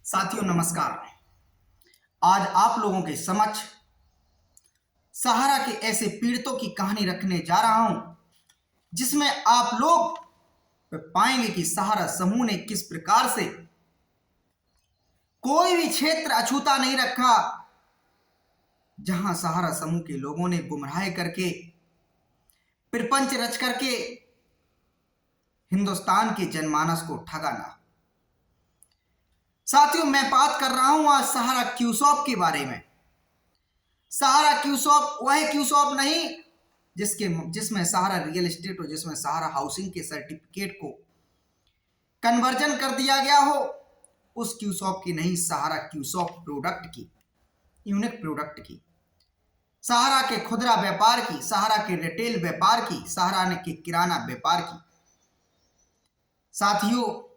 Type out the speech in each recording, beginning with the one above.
साथियों नमस्कार। आज आप लोगों के समक्ष सहारा के ऐसे पीड़ितों की कहानी रखने जा रहा हूं जिसमें आप लोग पाएंगे कि सहारा समूह ने किस प्रकार से कोई भी क्षेत्र अछूता नहीं रखा जहां सहारा समूह के लोगों ने गुमराह करके प्रपंच रच करके हिंदुस्तान के जनमानस को ठगा ना। साथियों मैं बात कर रहा हूं आज सहारा क्यूसॉप के बारे में। सहारा क्यूसॉप वह क्यूसॉप नहीं जिसमें सहारा रियल एस्टेट हो, जिसमें सहारा हाउसिंग के सर्टिफिकेट को कन्वर्जन कर दिया गया हो, उस क्यूसॉप की नहीं, सहारा क्यूसॉप प्रोडक्ट की, यूनिक प्रोडक्ट की, सहारा के खुदरा व्यापार की, सहारा के रिटेल व्यापार की, सहारा के किराना व्यापार की। साथियों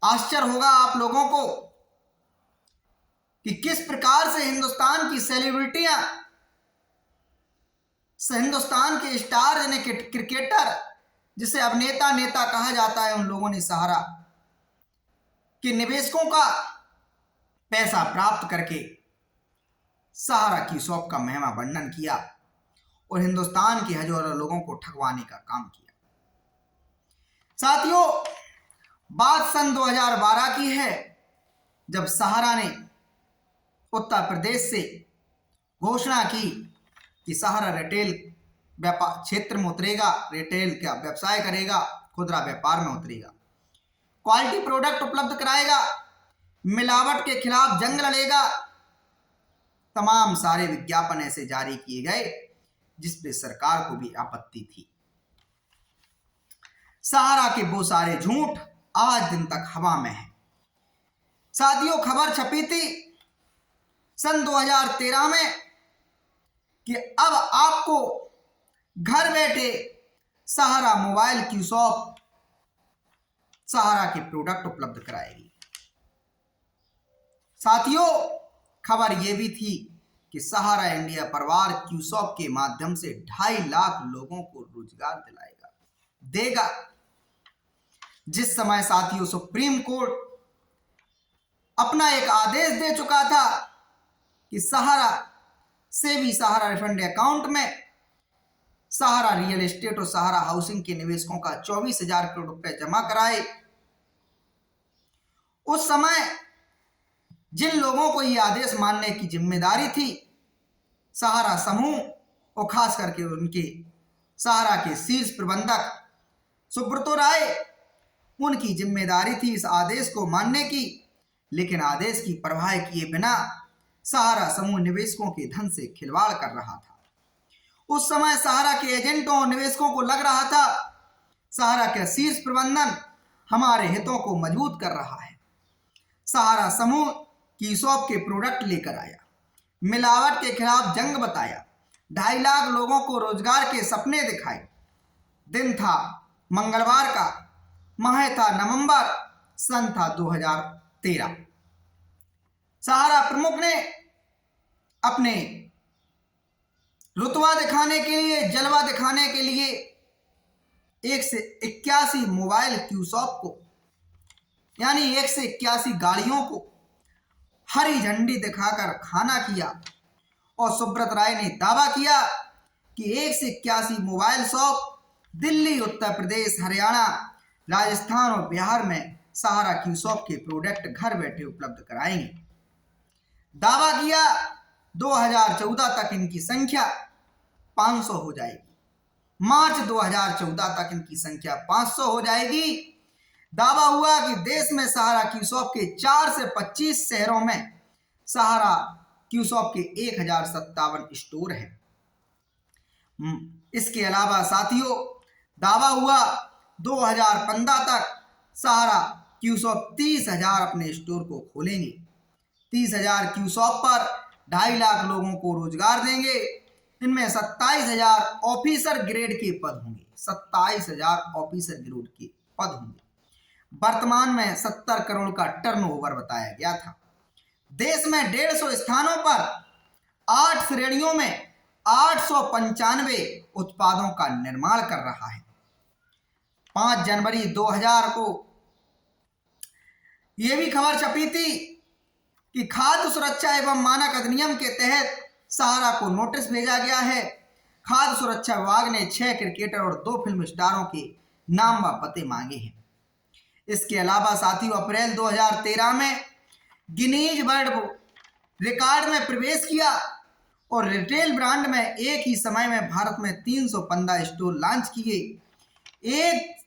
आश्चर्य होगा आप लोगों को कि किस प्रकार से हिंदुस्तान की सेलिब्रिटियां, हिंदुस्तान के स्टार यानी क्रिकेटर जिसे अभिनेता नेता कहा जाता है, उन लोगों ने सहारा के निवेशकों का पैसा प्राप्त करके सहारा क्यूसॉप का महिमा वर्णन किया और हिंदुस्तान के हजारों लोगों को ठगवाने का काम किया। साथियों बात सन 2012 की है जब सहारा ने उत्तर प्रदेश से घोषणा की कि सहारा रिटेल व्यापार क्षेत्र में उतरेगा, रिटेल का व्यवसाय करेगा, खुदरा व्यापार में उतरेगा, क्वालिटी प्रोडक्ट उपलब्ध कराएगा, मिलावट के खिलाफ जंग लड़ेगा। तमाम सारे विज्ञापन ऐसे जारी किए गए जिस पे सरकार को भी आपत्ति थी। सहारा के वो सारे झूठ आज दिन तक हवा में है। साथियों खबर छपी थी सन 2013 में कि अब आपको घर बैठे सहारा मोबाइल क्यूसॉप सहारा के प्रोडक्ट उपलब्ध कराएगी। साथियों खबर यह भी थी कि सहारा इंडिया परिवार क्यूसॉप के माध्यम से 2.5 लाख लोगों को रोजगार देगा। जिस समय साथियों सुप्रीम कोर्ट अपना एक आदेश दे चुका था कि सहारा से भी सहारा रिफंड अकाउंट में सहारा रियल एस्टेट और सहारा हाउसिंग के निवेशकों का 24,000 करोड़ रुपए जमा कराए, उस समय जिन लोगों को यह आदेश मानने की जिम्मेदारी थी सहारा समूह और खास करके उनके सहारा के शीर्ष प्रबंधक सुब्रतो राय, उनकी जिम्मेदारी थी इस आदेश को मानने की। लेकिन आदेश की परवाह किए बिना सहारा समूह निवेशकों के धन से खिलवाड़ कर रहा था। उस समय सहारा के एजेंटों और निवेशकों को लग रहा था सहारा का शीर्ष प्रबंधन हमारे हितों को मजबूत कर रहा है। सहारा समूह क्यूसॉप के प्रोडक्ट लेकर आया, मिलावट के खिलाफ जंग बताया, 2.5 लाख लोगों को रोजगार के सपने दिखाए। दिन था मंगलवार का, माह था नवंबर, सन था 2013। सहारा प्रमुख ने अपने रुतबा दिखाने के लिए, जलवा दिखाने के लिए 1 से 81 मोबाइल क्यूसॉप को यानी 1 से 81 गाड़ियों को हरी झंडी दिखाकर खाना किया और सुब्रत राय ने दावा किया कि 1 से 81 मोबाइल शॉप दिल्ली, उत्तर प्रदेश, हरियाणा, राजस्थान और बिहार में सहारा क्यूसॉप के प्रोडक्ट घर बैठे उपलब्ध कराएंगे। दावा किया 2014 तक इनकी संख्या 500 हो जाएगी। मार्च 2014 तक इनकी संख्या 500 हो जाएगी। दावा हुआ कि देश में सहारा क्यूसॉप के 4 से 25 शहरों में सहारा क्यूसॉप के 1057 स्टोर हैं। इसके अलावा साथियों दावा हुआ 2015 तक सहारा क्यूसॉप 30,000 अपने स्टोर को खोलेंगे। 30,000 क्यूसॉप पर 2.5 लाख लोगों को रोजगार देंगे। इनमें 27,000 ऑफिसर ग्रेड के पद होंगे। 27,000 ऑफिसर ग्रेड के पद होंगे। वर्तमान में 70 करोड़ का टर्नओवर बताया गया था। देश में 150 स्थानों पर 8 श्रेणियों में 895 उत्पादों का निर्माण कर रहा है। 5 जनवरी 2000 को ये भी खबर छपी थी कि खाद्य सुरक्षा एवं मानक अधिनियम के तहत सहारा को नोटिस भेजा गया है। खाद्य सुरक्षा विभाग ने 6 क्रिकेटर और 2 फिल्म स्टारों के नाम व पते मांगे हैं। इसके अलावा साथियों, अप्रैल 2013 में गिनीज वर्ल्ड रिकॉर्ड में प्रवेश किया और रिटेल ब्रांड में एक ही समय में भारत में 315 स्टोर लॉन्च किए। 1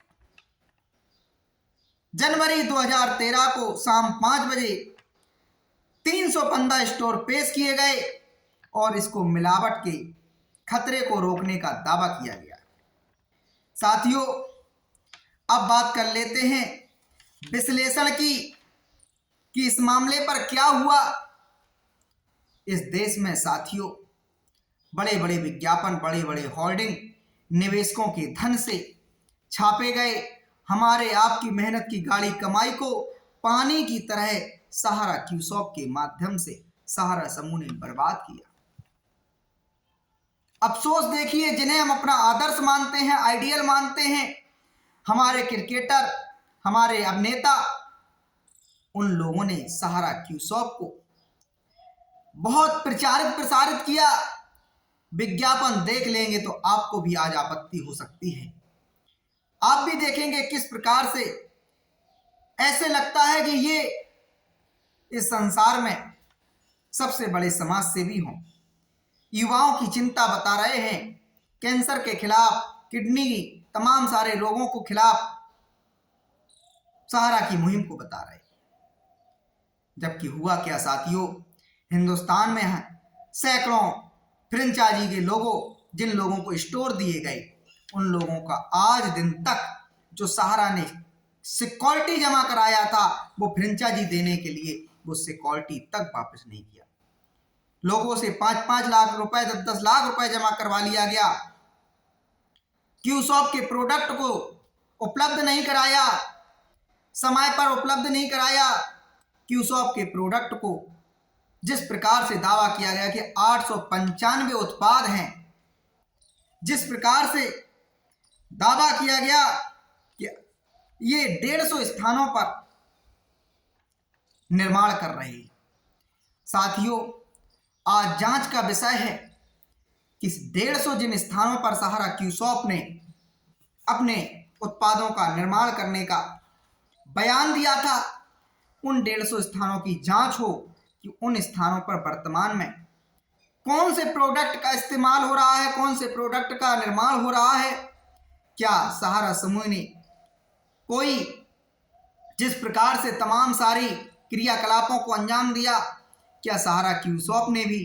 जनवरी 2013 को शाम 5 बजे 315 स्टोर पेश किए गए और इसको मिलावट के खतरे को रोकने का दावा किया गया। साथियों, अब बात कर लेते हैं विश्लेषण की कि इस मामले पर क्या हुआ। इस देश में साथियों बड़े बड़े विज्ञापन, बड़े बड़े होर्डिंग निवेशकों के धन से छापे गए। हमारे आपकी मेहनत की गाड़ी कमाई को पानी की तरह सहारा क्यूसॉक के माध्यम से सहारा समूह ने बर्बाद किया। अफसोस देखिए, जिन्हें हम अपना आदर्श मानते हैं, आइडियल मानते हैं, हमारे क्रिकेटर, हमारे अभिनेता, उन लोगों ने सहारा क्यूसॉक को बहुत प्रचारित प्रसारित किया। विज्ञापन देख लेंगे तो आपको भी आज आपत्ति हो सकती है। आप भी देखेंगे किस प्रकार से ऐसे लगता है कि ये इस संसार में सबसे बड़े समाज सेवी हों। युवाओं की चिंता बता रहे हैं, कैंसर के खिलाफ, किडनी की तमाम सारे रोगों को खिलाफ सहारा की मुहिम को बता रहे हैं। जबकि हुआ क्या साथियों, हिंदुस्तान में है सैकड़ों फ्रेंचाइजी के लोगों, जिन लोगों को स्टोर दिए गए, उन लोगों का आज दिन तक जो सहारा ने सिक्योरिटी जमा कराया था वो फ्रेंचाइजी देने के लिए, वो सिक्योरिटी तक वापस नहीं किया। लोगों से 5-5 लाख रुपए, 10-10 लाख रुपए जमा करवा लिया गया। क्यूसॉक के प्रोडक्ट को उपलब्ध नहीं कराया, समय पर उपलब्ध नहीं कराया। क्यूसॉक के प्रोडक्ट को जिस प्रकार से दावा किया गया कि 895 उत्पाद हैं, जिस प्रकार से दावा किया गया कि ये 150 स्थानों पर निर्माण कर रहे हैं। साथियों, आज जांच का विषय है कि 150 जिन स्थानों पर सहारा क्यूसॉक ने अपने उत्पादों का निर्माण करने का बयान दिया था, उन 150 स्थानों की जांच हो कि उन स्थानों पर वर्तमान में कौन से प्रोडक्ट का इस्तेमाल हो रहा है, कौन से प्रोडक्ट का निर्माण हो रहा है। क्या सहारा समूह ने कोई जिस प्रकार से तमाम सारी क्रियाकलापों को अंजाम दिया, क्या सहारा क्यूसॉक ने भी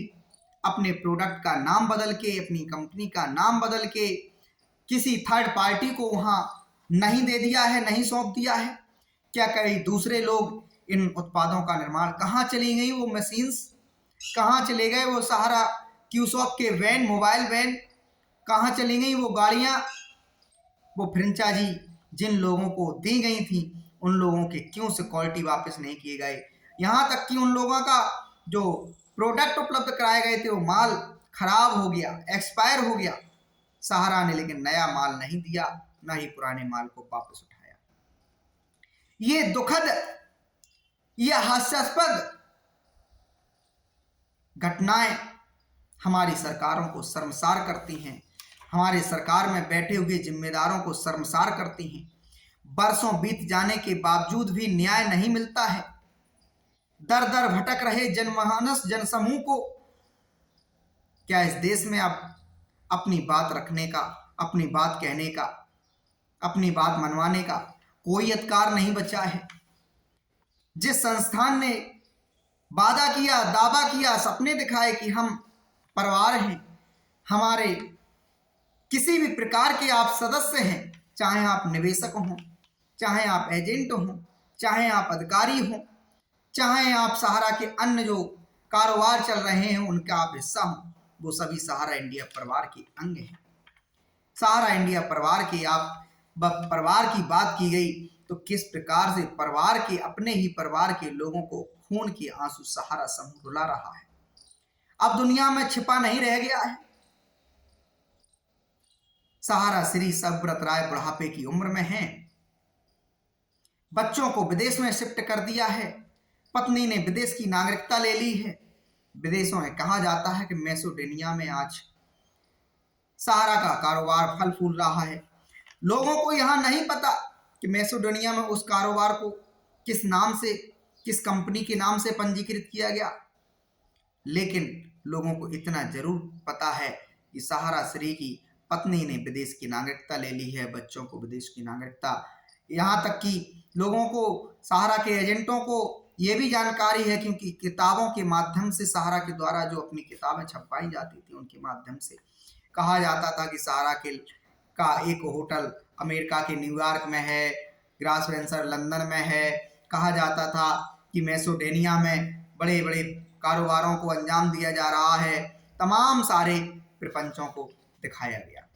अपने प्रोडक्ट का नाम बदल के, अपनी कंपनी का नाम बदल के किसी थर्ड पार्टी को वहां नहीं दे दिया है, नहीं सौंप दिया है? क्या कई दूसरे लोग इन उत्पादों का निर्माण, कहाँ चली गई वो मशीन्स, कहाँ चले गए वो सहारा क्यूसॉक के वैन, मोबाइल वैन, कहाँ चली गई वो गाड़ियाँ? वो फ्रेंचाइजी जिन लोगों को दी गई थी, उन लोगों के क्यों सिक्योरिटी वापस नहीं किए गए? यहाँ तक कि उन लोगों का जो प्रोडक्ट उपलब्ध कराए गए थे वो माल खराब हो गया, एक्सपायर हो गया। सहारा ने लेकिन नया माल नहीं दिया, ना ही पुराने माल को वापस उठाया। ये दुखद, ये हास्यास्पद घटनाएं हमारी सरकारों को शर्मसार करती हैं, हमारे सरकार में बैठे हुए जिम्मेदारों को शर्मसार करती हैं। बरसों बीत जाने के बावजूद भी न्याय नहीं मिलता है। दर दर भटक रहे जनमानस, जनसमूह को क्या इस देश में अब अपनी बात रखने का, अपनी बात कहने का, अपनी बात मनवाने का कोई अधिकार नहीं बचा है? जिस संस्थान ने वादा किया, दावा किया, सपने दिखाए कि हम परिवार हैं, हमारे किसी भी प्रकार के आप सदस्य हैं, चाहे आप निवेशक हों, चाहे आप एजेंट हों, चाहे आप अधिकारी हों, चाहे आप सहारा के अन्य जो कारोबार चल रहे हैं उनका आप हिस्सा हों, वो सभी सहारा इंडिया परिवार के अंग हैं। सहारा इंडिया परिवार के आप परिवार की बात की गई तो किस प्रकार से परिवार के, अपने ही परिवार के लोगों को खून के आंसू सहारा समूह रुला रहा है। अब दुनिया में छिपा नहीं रह गया है। सहारा श्री सब्रत राय बुढ़ापे की उम्र में हैं। बच्चों को विदेश में शिफ्ट कर दिया है, पत्नी ने विदेश की नागरिकता ले ली है। विदेशों में कहा जाता है कि मैसेडोनिया में आज सहारा का कारोबार फल फूल रहा है। लोगों को यहाँ नहीं पता कि मैसेडोनिया में उस कारोबार को किस नाम से, किस कंपनी के नाम से पंजीकृत किया गया, लेकिन लोगों को इतना जरूर पता है कि सहारा श्री की पत्नी ने विदेश की नागरिकता ले ली है, बच्चों को विदेश की नागरिकता। यहाँ तक कि लोगों को, सहारा के एजेंटों को ये भी जानकारी है, क्योंकि किताबों के माध्यम से, सहारा के द्वारा जो अपनी किताबें छपवाई जाती थी उनके माध्यम से कहा जाता था कि सहारा के का एक होटल अमेरिका के न्यूयॉर्क में है, ग्रास वेंचर लंदन में है। कहा जाता था कि मैसेडोनिया में बड़े बड़े कारोबारों को अंजाम दिया जा रहा है। तमाम सारे प्रपंचों को दिखाया गया।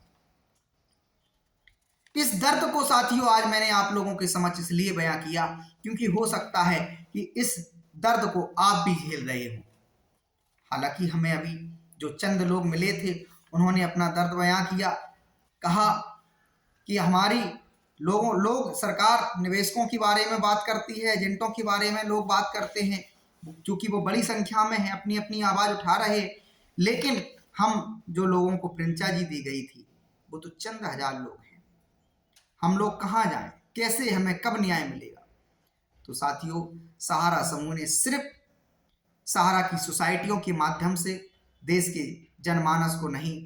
इस दर्द को साथियों आज मैंने आप लोगों के समक्ष इसलिए बयां किया क्योंकि हो सकता है कि इस दर्द को आप भी झेल रहे हो। हालांकि हमें अभी जो चंद लोग मिले थे उन्होंने अपना दर्द बयां किया, कहा कि हमारी लोग सरकार निवेशकों के बारे में बात करती है, एजेंटों के बारे में लोग बात करते हैं, क्योंकि वो बड़ी संख्या में है, अपनी अपनी आवाज उठा रहे, लेकिन हम जो लोगों को फ्रेंचाइजी दी गई थी वो तो चंद हजार लोग हैं। हम लोग कहाँ जाएं, कैसे, हमें कब न्याय मिलेगा? तो साथियों, सहारा समूह ने सिर्फ सहारा की सोसाइटियों के माध्यम से देश के जनमानस को नहीं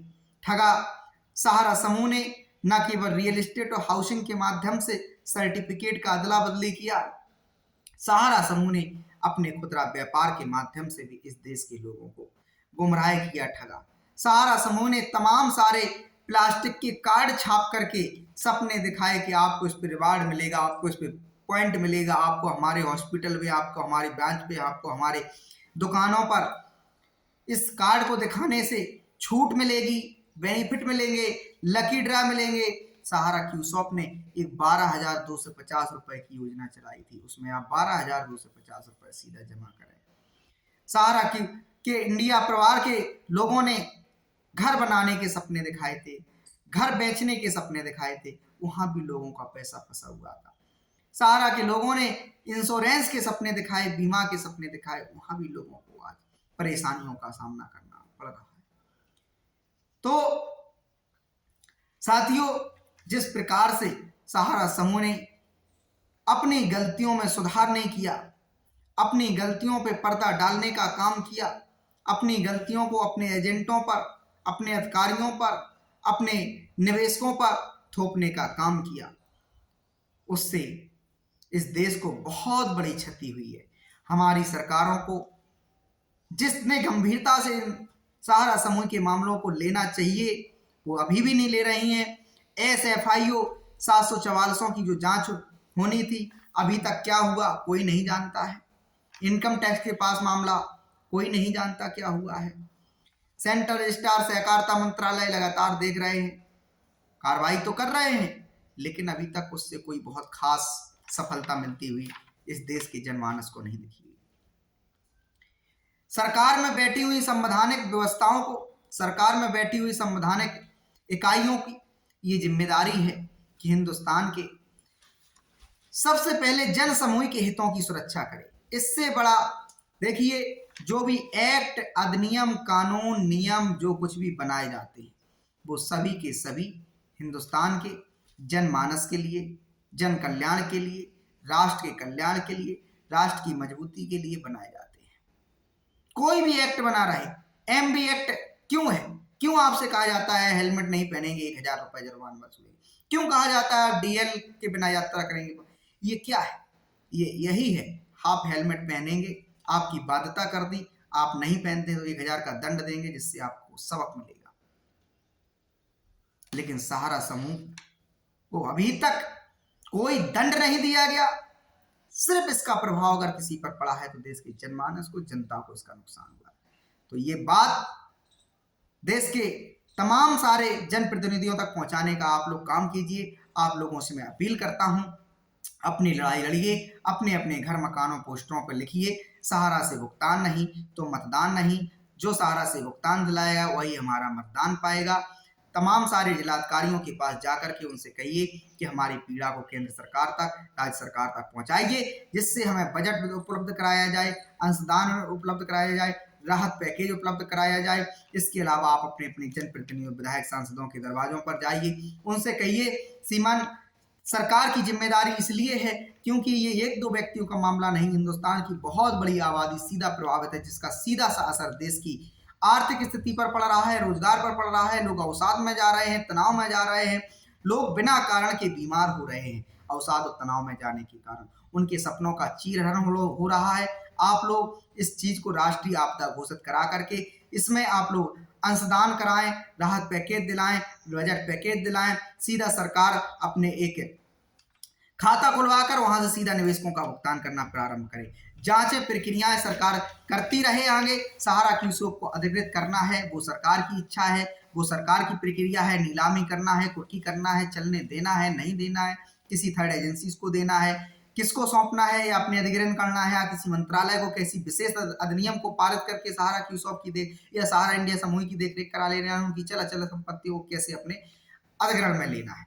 ठगा। सहारा समूह ने न केवल रियल एस्टेट और हाउसिंग के माध्यम से सर्टिफिकेट का अदला बदली किया, सहारा समूह ने अपने खुदरा व्यापार के माध्यम से भी इस देश के लोगों को गुमराह किया, ठगा। सहारा समूह ने तमाम सारे प्लास्टिक के कार्ड छाप करके सपने दिखाए कि आपको इस पर रिवार्ड मिलेगा, आपको इस पर पॉइंट मिलेगा, आपको हमारे हॉस्पिटल में, आपको हमारी ब्रांच पे, आपको हमारे दुकानों पर इस कार्ड को दिखाने से छूट मिलेगी, बेनिफिट मिलेंगे, लकी ड्रा मिलेंगे। सहारा क्यूसॉप ने एक 12,250 रुपए की योजना चलाई थी, उसमें आप 12,250 रुपए सीधा जमा करें। सहारा के इंडिया परिवार के लोगों ने घर बनाने के सपने दिखाए थे, घर बेचने के सपने दिखाए थे, वहां भी लोगों का पैसा फंसा हुआ था। सहारा के लोगों ने इंश्योरेंस के सपने दिखाए, बीमा के सपने दिखाए, वहां भी लोगों को आज परेशानियों का सामना करना पड़ रहा है। तो साथियों, जिस प्रकार से सहारा समूह ने अपनी गलतियों में सुधार नहीं किया, अपनी गलतियों पे पर्दा डालने का काम किया, अपनी गलतियों को अपने एजेंटों पर, अपने अधिकारियों पर, अपने निवेशकों पर थोपने का काम किया, उससे इस देश को बहुत बड़ी क्षति हुई है। हमारी सरकारों को जितने गंभीरता से सहारा समूह के मामलों को लेना चाहिए वो अभी भी नहीं ले रही हैं। SFIO 744 की जो जांच होनी थी, अभी तक क्या हुआ कोई नहीं जानता है। इनकम टैक्स के पास मामला, कोई नहीं जानता क्या हुआ है। सेंट्रल रजिस्ट्रार सहकारिता मंत्रालय लगातार देख रहे हैं, कार्रवाई तो कर रहे हैं, लेकिन अभी तक उससे कोई बहुत खास सफलता मिलती हुई इस देश के जनमानस को नहीं दिखी। सरकार में बैठी हुई संवैधानिक व्यवस्थाओं को, सरकार में बैठी हुई संवैधानिक इकाइयों की ये जिम्मेदारी है कि हिंदुस्तान के सबसे पहले जन समूह के हितों की सुरक्षा करे। इससे बड़ा देखिए, जो भी एक्ट, अधिनियम, कानून, नियम जो कुछ भी बनाए जाते हैं वो सभी के सभी हिंदुस्तान के जनमानस के लिए, जन कल्याण के लिए, राष्ट्र के कल्याण के लिए, राष्ट्र की मजबूती के लिए बनाए जाते हैं। कोई भी एक्ट बना रहे, MB एक्ट क्यों है? क्यों आपसे कहा जाता है हेलमेट नहीं पहनेंगे 1,000 रुपए जुर्माना वसूलेंगे? क्यों कहा जाता है DL के बिना यात्रा करेंगे? ये क्या है? ये यही है, आप हेलमेट पहनेंगे, आपकी बाध्यता कर दी, आप नहीं पहनते तो 1,000 का दंड देंगे, जिससे आपको सबक मिलेगा। लेकिन सहारा समूह को अभी तक कोई दंड नहीं दिया गया। सिर्फ इसका प्रभाव अगर किसी पर पड़ा है तो देश के जनमानस को, जनता को इसका नुकसान हुआ। तो ये बात देश के तमाम सारे जनप्रतिनिधियों तक पहुंचाने का आप लोग काम कीजिए। आप लोगों से मैं अपील करता हूं, अपनी लड़ाई लड़िए, अपने अपने घर, मकानों, पोस्टरों पर लिखिए, सहारा से भुगतान नहीं तो मतदान नहीं। जो सहारा से भुगतान दिलाएगा वही हमारा मतदान पाएगा। तमाम सारे जिलाधिकारियों के पास जाकर के उनसे कहिए कि हमारी पीड़ा को केंद्र सरकार तक, राज्य सरकार तक पहुंचाइए, जिससे हमें बजट उपलब्ध कराया जाए, अंशदान उपलब्ध कराया जाए, राहत पैकेज उपलब्ध कराया जाए। इसके अलावा आप अपने अपने जनप्रतिनिधियों, विधायक, सांसदों के दरवाजों पर जाइए, उनसे कहिए श्रीमान सरकार की जिम्मेदारी इसलिए है क्योंकि ये एक दो व्यक्तियों का मामला नहीं, हिंदुस्तान की बहुत बड़ी आबादी सीधा प्रभावित है, जिसका सीधा सा असर देश की आर्थिक स्थिति पर पड़ रहा है, रोजगार पर पड़ रहा है। लोग अवसाद में जा रहे हैं, तनाव में जा रहे हैं, लोग बिना कारण के बीमार हो रहे हैं। अवसाद और तनाव में जाने के कारण उनके सपनों का चीरहरण हो रहा है। आप लोग इस चीज को राष्ट्रीय आपदा घोषित करा करके इसमें आप लोग अंशदान कराएं, राहत पैकेज दिलाएं, बजट पैकेज दिलाएं। सीधा सरकार अपने एक खाता खुलवाकर वहां से सीधा निवेशकों का भुगतान करना प्रारंभ करे। जांचें, प्रक्रियाएं सरकार करती रहे। आगे सहारा QCOP को अधिकृत करना है, वो सरकार की इच्छा है, वो सरकार की प्रक्रिया है। नीलामी करना है, कुर्की करना है, चलने देना है, नहीं देना है, किसी थर्ड एजेंसी को देना है, किसको सौंपना है, या अपने अधिग्रहण करना है, या किसी मंत्रालय को किसी विशेष अधिनियम को पारित करके सहारा QCOP की या सहारा इंडिया समूह की देखरेख करा लेना है, उनकी चल अचल संपत्ति को कैसे अपने अधिग्रहण में लेना है।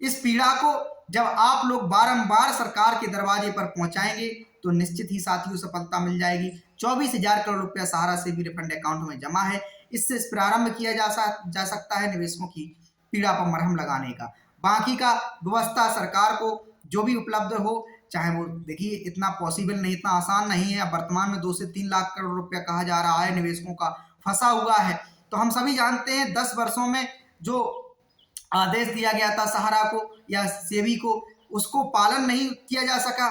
इस पीड़ा को जब आप लोग बारंबार सरकार के दरवाजे पर पहुंचाएंगे तो निश्चित ही साथियों सफलता मिल जाएगी। 24,000 करोड़ रुपया सहारा से भी रिफंड अकाउंट में जमा है। इससे प्रारंभ किया जा सकता है निवेशकों की पीड़ा पर मरहम लगाने का। बाकी का व्यवस्था सरकार को जो भी उपलब्ध हो, चाहे वो देखिए इतना पॉसिबल नहीं, इतना आसान नहीं है। अब वर्तमान में 2 से 3 लाख करोड़ रुपया कहा जा रहा है निवेशकों का फंसा हुआ है। तो हम सभी जानते हैं 10 वर्षों में जो आदेश दिया गया था सहारा को या सेबी को, उसको पालन नहीं किया जा सका।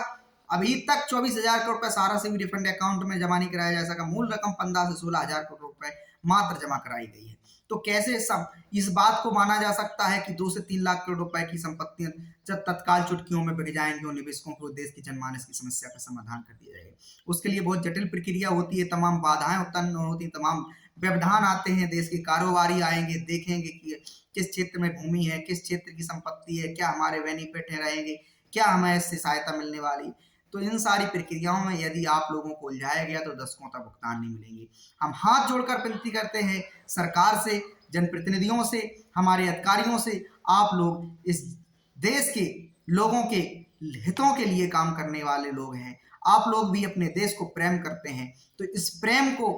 अभी तक 24,000 करोड़ रुपए सहारा से भी रिफंड अकाउंट में जमा नहीं कराया जा सका। मूल रकम 15 से 16,000 करोड़ रुपए मात्र जमा कराई गई है। तो कैसे सब इस बात को माना जा सकता है कि 2 से 3 लाख करोड़ रुपए की संपत्तियां जब तत्काल चुटकियों में बिक जाएंगी और निवेशकों को देश की जनमानस की समस्या का समाधान कर दिया जाएगा। उसके लिए बहुत जटिल प्रक्रिया होती है, तमाम बाधाएं उत्पन्न होती, तमाम व्यवधान आते हैं, देश के कारोबारी आएंगे, देखेंगे कि किस क्षेत्र में भूमि है, किस क्षेत्र की संपत्ति है, क्या हमारे बेनिफिट है रहेंगे, क्या हमें इससे सहायता मिलने वाली। तो इन सारी प्रक्रियाओं में यदि आप लोगों को उलझाया गया तो दशकों तक भुगतान नहीं मिलेंगे। हम हाथ जोड़कर विनती करते हैं सरकार से, जनप्रतिनिधियों से, हमारे अधिकारियों से, आप लोग इस देश के लोगों के हितों के लिए काम करने वाले लोग हैं। आप लोग भी अपने देश को प्रेम करते हैं, तो इस प्रेम को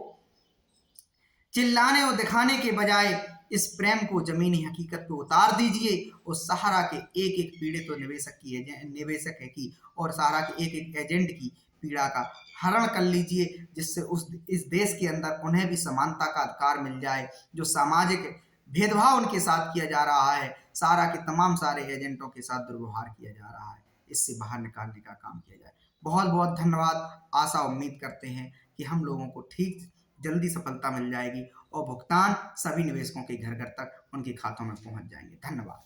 चिल्लाने और दिखाने के बजाय इस प्रेम को जमीनी हकीकत पे उतार दीजिए और सहारा के एक एक पीड़ित तो निवेशक है की और सहारा के एक एक एजेंट की पीड़ा का हरण कर लीजिए, जिससे इस देश के अंदर उन्हें भी समानता का अधिकार मिल जाए। जो सामाजिक भेदभाव उनके साथ किया जा रहा है, सहारा के तमाम सारे एजेंटों के साथ दुर्व्यवहार किया जा रहा है, इससे बाहर निकालने का काम किया जाए। बहुत बहुत धन्यवाद। आशा उम्मीद करते हैं कि हम लोगों को ठीक जल्दी सफलता मिल जाएगी और भुगतान सभी निवेशकों के घर घर तक उनके खातों में पहुंच जाएंगे। धन्यवाद।